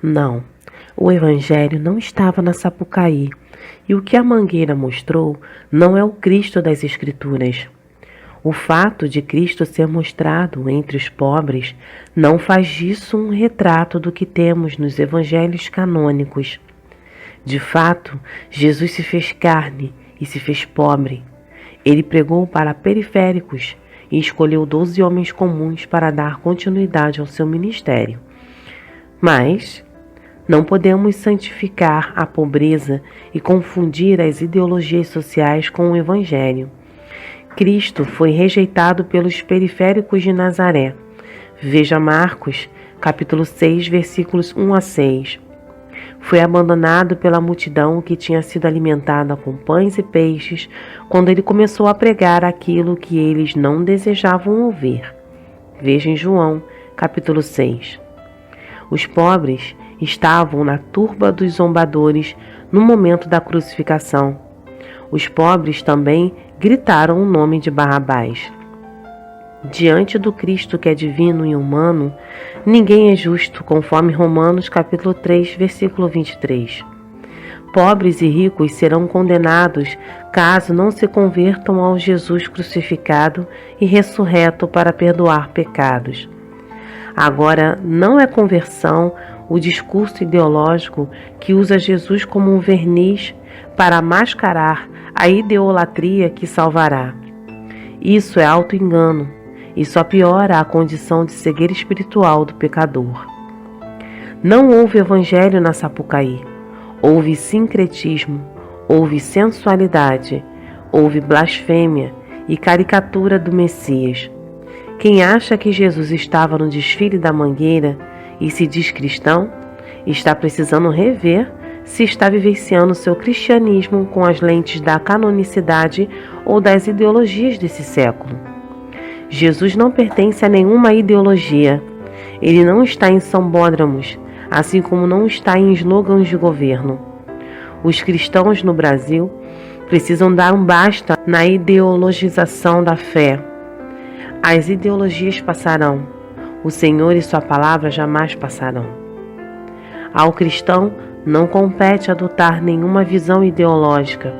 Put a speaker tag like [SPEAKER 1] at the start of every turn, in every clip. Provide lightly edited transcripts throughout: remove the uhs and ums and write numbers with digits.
[SPEAKER 1] Não, o Evangelho não estava na Sapucaí, e o que a Mangueira mostrou não é o Cristo das Escrituras. O fato de Cristo ser mostrado entre os pobres não faz disso um retrato do que temos nos evangelhos canônicos. De fato, Jesus se fez carne e se fez pobre. Ele pregou para periféricos e escolheu 12 homens comuns para dar continuidade ao seu ministério. Mas não podemos santificar a pobreza e confundir as ideologias sociais com o Evangelho. Cristo foi rejeitado pelos periféricos de Nazaré. Veja Marcos, capítulo 6, versículos 1 a 6. Foi abandonado pela multidão que tinha sido alimentada com pães e peixes quando ele começou a pregar aquilo que eles não desejavam ouvir. Veja em João, capítulo 6. Os pobres estavam na turba dos zombadores no momento da crucificação. Os pobres também gritaram o nome de Barrabás. Diante do Cristo que é divino e humano, ninguém é justo, conforme Romanos capítulo 3, versículo 23. Pobres e ricos serão condenados caso não se convertam ao Jesus crucificado e ressurreto para perdoar pecados. Agora, não é conversão o discurso ideológico que usa Jesus como um verniz para mascarar a idolatria que salvará. Isso é auto-engano e só piora a condição de cegueira espiritual do pecador. Não houve evangelho na Sapucaí. Houve sincretismo, houve sensualidade, houve blasfêmia e caricatura do Messias. Quem acha que Jesus estava no desfile da Mangueira e se diz cristão, está precisando rever se está vivenciando seu cristianismo com as lentes da canonicidade ou das ideologias desse século. Jesus não pertence a nenhuma ideologia. Ele não está em sambódromos, assim como não está em slogans de governo. Os cristãos no Brasil precisam dar um basta na ideologização da fé. As ideologias passarão, o Senhor e sua palavra jamais passarão. Ao cristão não compete adotar nenhuma visão ideológica.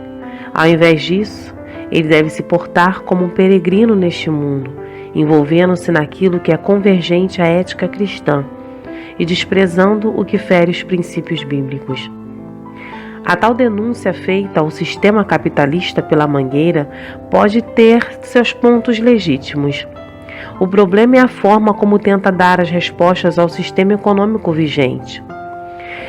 [SPEAKER 1] Ao invés disso, ele deve se portar como um peregrino neste mundo, envolvendo-se naquilo que é convergente à ética cristã e desprezando o que fere os princípios bíblicos. A tal denúncia feita ao sistema capitalista pela Mangueira pode ter seus pontos legítimos. O problema é a forma como tenta dar as respostas ao sistema econômico vigente.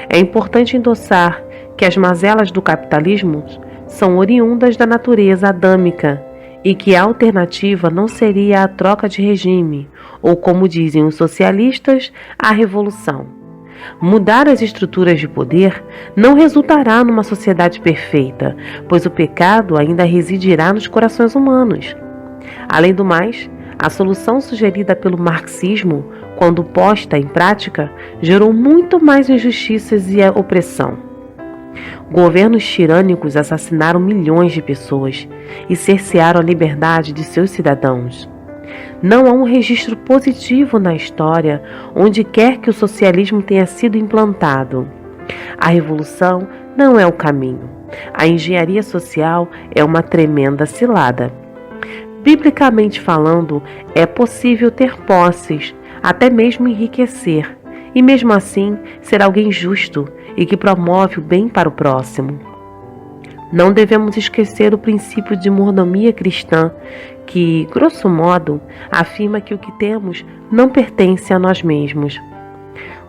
[SPEAKER 1] É importante endossar que as mazelas do capitalismo são oriundas da natureza adâmica e que a alternativa não seria a troca de regime, ou, como dizem os socialistas, a revolução. Mudar as estruturas de poder não resultará numa sociedade perfeita, pois o pecado ainda residirá nos corações humanos. Além do mais, a solução sugerida pelo marxismo, quando posta em prática, gerou muito mais injustiças e opressão. Governos tirânicos assassinaram milhões de pessoas e cercearam a liberdade de seus cidadãos. Não há um registro positivo na história onde quer que o socialismo tenha sido implantado. A revolução não é o caminho. A engenharia social é uma tremenda cilada. Biblicamente falando, é possível ter posses, até mesmo enriquecer, e mesmo assim ser alguém justo e que promove o bem para o próximo. Não devemos esquecer o princípio de mordomia cristã, que, grosso modo, afirma que o que temos não pertence a nós mesmos.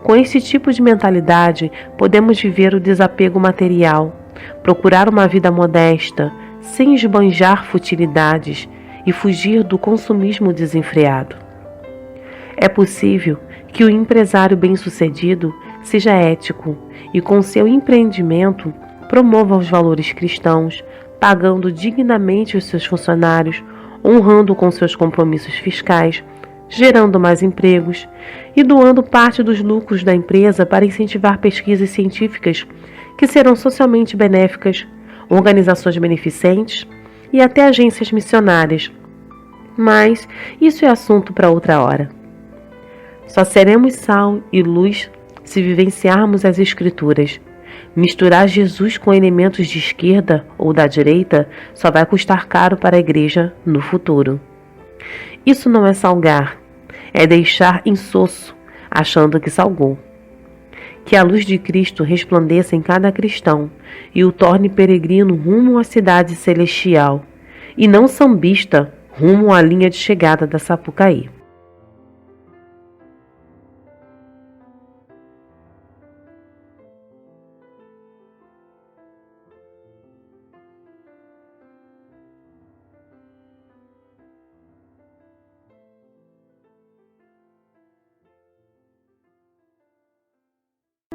[SPEAKER 1] Com esse tipo de mentalidade, podemos viver o desapego material, procurar uma vida modesta, sem esbanjar futilidades e fugir do consumismo desenfreado. É possível que o empresário bem-sucedido seja ético e, com seu empreendimento, promova os valores cristãos, pagando dignamente os seus funcionários, honrando com seus compromissos fiscais, gerando mais empregos e doando parte dos lucros da empresa para incentivar pesquisas científicas que serão socialmente benéficas, organizações beneficentes e até agências missionárias. Mas isso é assunto para outra hora. Só seremos sal e luz se vivenciarmos as Escrituras. Misturar Jesus com elementos de esquerda ou da direita só vai custar caro para a igreja no futuro. Isso não é salgar, é deixar insosso, achando que salgou. Que a luz de Cristo resplandeça em cada cristão e o torne peregrino rumo à cidade celestial, e não sambista rumo à linha de chegada da Sapucaí.